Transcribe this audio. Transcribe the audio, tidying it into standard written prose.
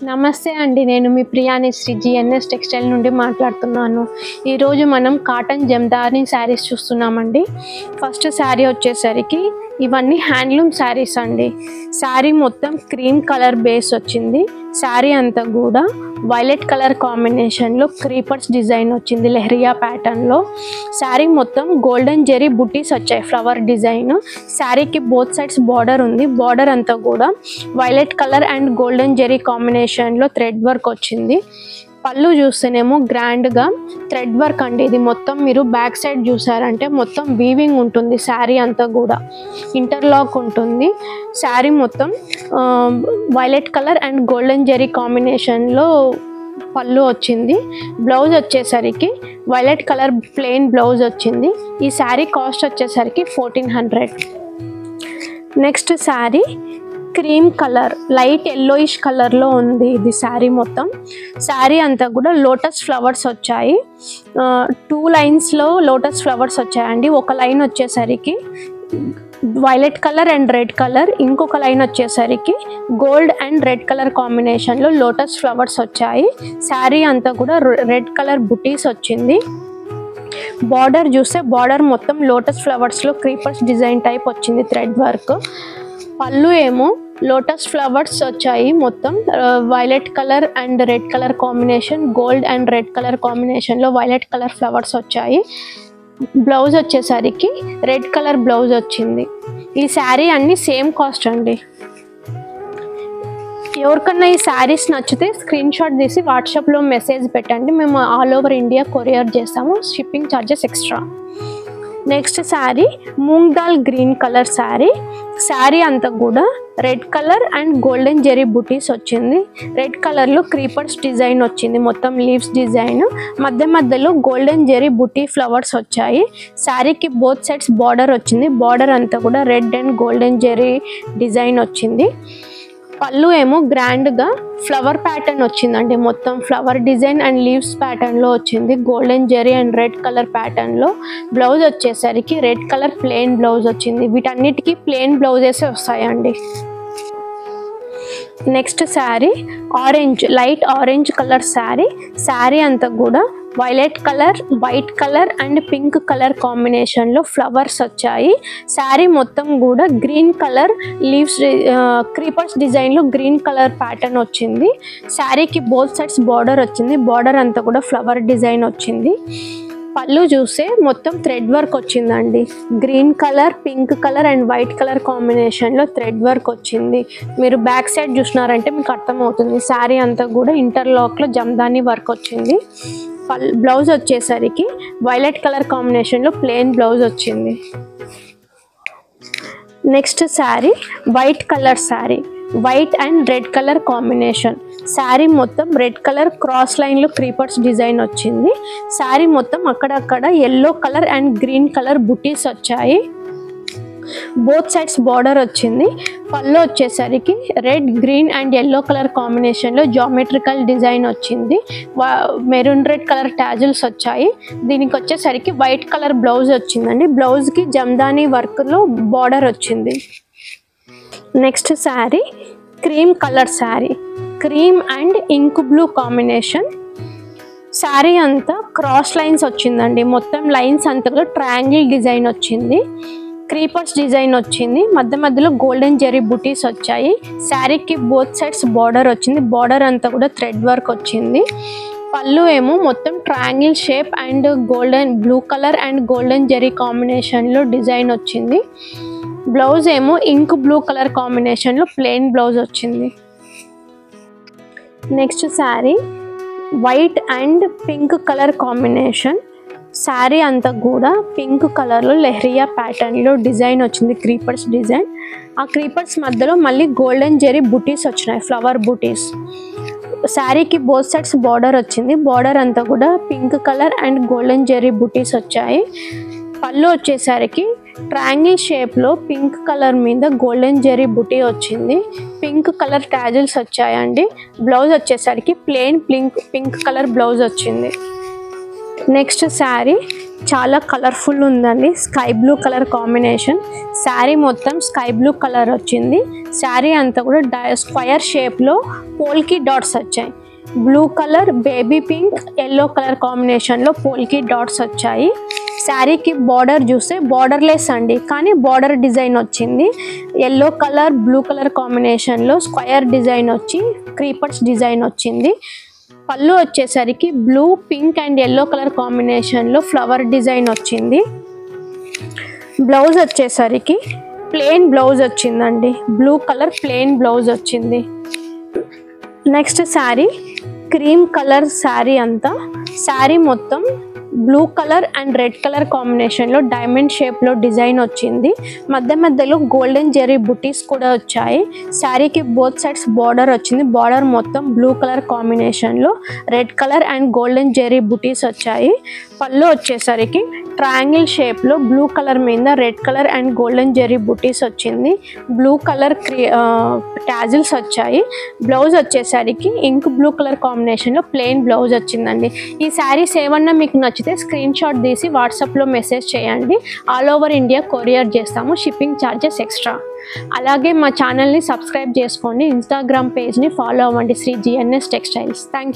నమస్తే అండి, నేను మీ ప్రియానిశ్రీ జిఎన్ఎస్ టెక్స్టైల్ నుండి మాట్లాడుతున్నాను. ఈరోజు మనం కాటన్ జమ్దాని శారీస్ చూస్తున్నామండి. ఫస్ట్ శారీ వచ్చేసరికి ఇవన్నీ హ్యాండ్లూమ్ శారీస్ అండి. శారీ మొత్తం క్రీమ్ కలర్ బేస్ వచ్చింది. శారీ అంతా కూడా వైలెట్ కలర్ కాంబినేషన్లో క్రీపర్స్ డిజైన్ వచ్చింది లెహరియా ప్యాటర్న్లో. శారీ మొత్తం గోల్డెన్ జెరీ బుటీస్ వచ్చాయి, ఫ్లవర్ డిజైన్. శారీకి బోత్ సైడ్స్ బార్డర్ ఉంది. బార్డర్ అంతా కూడా violet colour and golden zari కాంబినేషన్లో థ్రెడ్ వర్క్ వచ్చింది. పళ్ళు చూస్తేనేమో గ్రాండ్గా థ్రెడ్ వర్క్ అండి. ఇది మొత్తం మీరు బ్యాక్ సైడ్ చూసారంటే మొత్తం వీవింగ్ ఉంటుంది. శారీ అంతా కూడా ఇంటర్లాక్ ఉంటుంది. శారీ మొత్తం violet colour and golden zari కాంబినేషన్లో పళ్ళు వచ్చింది. బ్లౌజ్ వచ్చేసరికి వైలెట్ కలర్ ప్లెయిన్ బ్లౌజ్ వచ్చింది. ఈ శారీ కాస్ట్ వచ్చేసరికి 1400. Next sari cream colour, light yellowish కలర్లో ఉంది ఇది శారీ మొత్తం. శారీ అంతా కూడా లోటస్ ఫ్లవర్స్ వచ్చాయి. 2 లైన్స్లో లోటస్ ఫ్లవర్స్ వచ్చాయండి. ఒక లైన్ వచ్చేసరికి violet colour and red colour, ఇంకొక లైన్ వచ్చేసరికి గోల్డ్ అండ్ రెడ్ కలర్ కాంబినేషన్లో లోటస్ ఫ్లవర్స్ వచ్చాయి. శారీ అంతా కూడా రెడ్ కలర్ బుటీస్ వచ్చింది. బార్డర్ చూస్తే బార్డర్ మొత్తం లోటస్ ఫ్లవర్స్లో క్రీపర్స్ డిజైన్ టైప్ వచ్చింది, థ్రెడ్ వర్క్. పళ్ళు ఏమో లోటస్ ఫ్లవర్స్ వచ్చాయి. మొత్తం violet colour and red colour combination, gold and red colour కాంబినేషన్లో వైలెట్ కలర్ ఫ్లవర్స్ వచ్చాయి. బ్లౌజ్ వచ్చేసరికి రెడ్ కలర్ బ్లౌజ్ వచ్చింది. ఈ శారీ అన్నీ సేమ్ కాస్ట్ అండి. ఎవరికన్నా ఈ శారీస్ నచ్చితే స్క్రీన్ షాట్ తీసి వాట్సాప్లో మెసేజ్ పెట్టండి. మేము ఆల్ ఓవర్ ఇండియా కొరియర్ చేస్తాము, shipping charges extra. Next sari moong dal green colour sari. Sari అంతా కూడా red colour and golden zari బుటీస్ వచ్చింది. రెడ్ కలర్లో క్రీపర్స్ డిజైన్ వచ్చింది, మొత్తం లీవ్స్ డిజైన్. మధ్యలో గోల్డెన్ జెరీ బుటీ ఫ్లవర్స్ వచ్చాయి. శారీకి బోత్ సైడ్స్ బార్డర్ వచ్చింది. బార్డర్ అంతా కూడా red and golden zari design వచ్చింది. పళ్ళు ఏమో గ్రాండ్గా ఫ్లవర్ ప్యాటర్న్ వచ్చిందండి. మొత్తం ఫ్లవర్ డిజైన్ అండ్ లీవ్స్ ప్యాటర్న్లో వచ్చింది, golden zari and red colour ప్యాటర్న్లో. బ్లౌజ్ వచ్చేసరికి రెడ్ కలర్ ప్లెయిన్ బ్లౌజ్ వచ్చింది. వీటన్నిటికీ ప్లెయిన్ బ్లౌజెస్ వస్తాయండి. Next sari orange, light orange colour sari. Sari అంతా కూడా violet colour, white colour and pink colour కాంబినేషన్లో ఫ్లవర్స్ వచ్చాయి. శారీ మొత్తం కూడా గ్రీన్ కలర్ లీవ్స్ క్రీపర్స్ డిజైన్లో గ్రీన్ కలర్ ప్యాటర్న్ వచ్చింది. శారీకి బోత్ సైడ్స్ బార్డర్ వచ్చింది. బార్డర్ అంతా కూడా ఫ్లవర్ డిజైన్ వచ్చింది. పళ్ళు చూస్తే మొత్తం థ్రెడ్ వర్క్ వచ్చిందండి. Green colour, pink colour and white colour కాంబినేషన్లో థ్రెడ్ వర్క్ వచ్చింది. మీరు బ్యాక్ సైడ్ చూసినారంటే మీకు అర్థమవుతుంది. శారీ అంతా కూడా ఇంటర్లాక్లో జమ్దాని వర్క్ వచ్చింది. బ్లౌజ్ వచ్చేసరికి వైలెట్ కలర్ కాంబినేషన్లో ప్లెయిన్ బ్లౌజ్ వచ్చింది. Next sari white colour sari, white and red colour combination. శారీ మొత్తం రెడ్ కలర్ క్రాస్ లైన్లో క్రీపర్స్ డిజైన్ వచ్చింది. శారీ మొత్తం అక్కడక్కడ yellow colour and green colour బుటీస్ వచ్చాయి. బోత్ సైడ్స్ బార్డర్ వచ్చింది. పళ్ళు వచ్చేసరికి red, green and yellow colour కాంబినేషన్లో జామెట్రికల్ డిజైన్ వచ్చింది. మెరూన్ రెడ్ కలర్ టాజిల్స్ వచ్చాయి. దీనికి వచ్చేసరికి వైట్ కలర్ బ్లౌజ్ వచ్చిందండి. బ్లౌజ్కి జమ్దాని వర్క్లో బార్డర్ వచ్చింది. Next sari cream colour sari, cream and ink blue combination. Sari అంతా క్రాస్ లైన్స్ వచ్చిందండి. మొత్తం లైన్స్ అంతా కూడా ట్రయాంగిల్ డిజైన్ వచ్చింది. క్రీపర్స్ డిజైన్ వచ్చింది. మధ్యలో గోల్డెన్ జెరీ బుటీస్ వచ్చాయి. శారీకి బోత్ సైడ్స్ బార్డర్ వచ్చింది. బార్డర్ అంతా కూడా థ్రెడ్ వర్క్ వచ్చింది. పళ్ళు ఏమో మొత్తం triangle shape and golden blue colour and golden zari కాంబినేషన్లో డిజైన్ వచ్చింది. బ్లౌజ్ ఏమో ఇంక్ బ్లూ కలర్ కాంబినేషన్లో ప్లెయిన్ బ్లౌజ్ వచ్చింది. Next sari white and pink colour combination. Sari అంతా కూడా పింక్ కలర్లో లెహరియా ప్యాటర్న్లో డిజైన్ వచ్చింది, క్రీపర్స్ డిజైన్. ఆ క్రీపర్స్ మధ్యలో మళ్ళీ గోల్డెన్ జెరీ బుటీస్ వచ్చినాయి, ఫ్లవర్ బుటీస్. శారీకి బోత్ సైడ్స్ బార్డర్ వచ్చింది. బార్డర్ అంతా కూడా pink colour and golden zari బుటీస్ వచ్చాయి. పళ్ళు వచ్చేసరికి ట్రయాంగిల్ షేప్లో పింక్ కలర్ మీద గోల్డెన్ జెరీ బుటీ వచ్చింది. పింక్ కలర్ టాజిల్స్ వచ్చాయండి. బ్లౌజ్ వచ్చేసరికి ప్లెయిన్ పింక్ కలర్ బ్లౌజ్ వచ్చింది. నెక్స్ట్ శారీ చాలా కలర్ఫుల్ ఉందండి. Sky blue colour combination. శారీ మొత్తం స్కై బ్లూ కలర్ వచ్చింది. శారీ అంతా కూడా స్క్వయర్ షేప్లో పోల్కి డాట్స్ వచ్చాయి. Blue colour, baby pink, yellow colour కాంబినేషన్లో పోల్కి డాట్స్ వచ్చాయి. శారీకి బార్డర్ చూస్తే బార్డర్లెస్ అండి, కానీ బార్డర్ డిజైన్ వచ్చింది. ఎల్లో కలర్, బ్లూ కలర్ కాంబినేషన్లో స్క్వయర్ డిజైన్ వచ్చి క్రీపర్స్ డిజైన్ వచ్చింది. పళ్ళు వచ్చేసరికి blue, pink and yellow colour కాంబినేషన్లో ఫ్లవర్ డిజైన్ వచ్చింది. బ్లౌజ్ వచ్చేసరికి ప్లెయిన్ బ్లౌజ్ వచ్చిందండి. బ్లూ కలర్ ప్లెయిన్ బ్లౌజ్ వచ్చింది. Next sari cream colour sari అంతా. శారీ మొత్తం blue colour and red colour కాంబినేషన్లో డైమండ్ షేప్లో డిజైన్ వచ్చింది. మధ్యలో గోల్డెన్ జెరీ బుటీస్ కూడా వచ్చాయి. శారీకి బోత్ సైడ్స్ బార్డర్ వచ్చింది. బార్డర్ మొత్తం బ్లూ కలర్ కాంబినేషన్లో red colour and golden zari బుటీస్ వచ్చాయి. పళ్ళు వచ్చేసరికి ట్రయాంగిల్ షేప్లో బ్లూ కలర్ మీద red colour and golden zari బుటీస్ వచ్చింది. బ్లూ కలర్ టాజిల్స్ వచ్చాయి. బ్లౌజ్ వచ్చేసరికి ఇంక్ బ్లూ కలర్ కాంబినేషన్లో ప్లెయిన్ బ్లౌజ్ వచ్చిందండి. ఈ శారీస్ ఏమన్నా మీకు నచ్చితే స్క్రీన్ షాట్ తీసి వాట్సాప్లో మెసేజ్ చేయండి. ఆల్ ఓవర్ ఇండియా కొరియర్ చేస్తాము. Shipping charges extra. అలాగే మా ఛానల్ని సబ్స్క్రైబ్ చేసుకోండి. ఇన్స్టాగ్రామ్ పేజ్ని ఫాలో అవ్వండి, Shri GNS textiles. Thank you.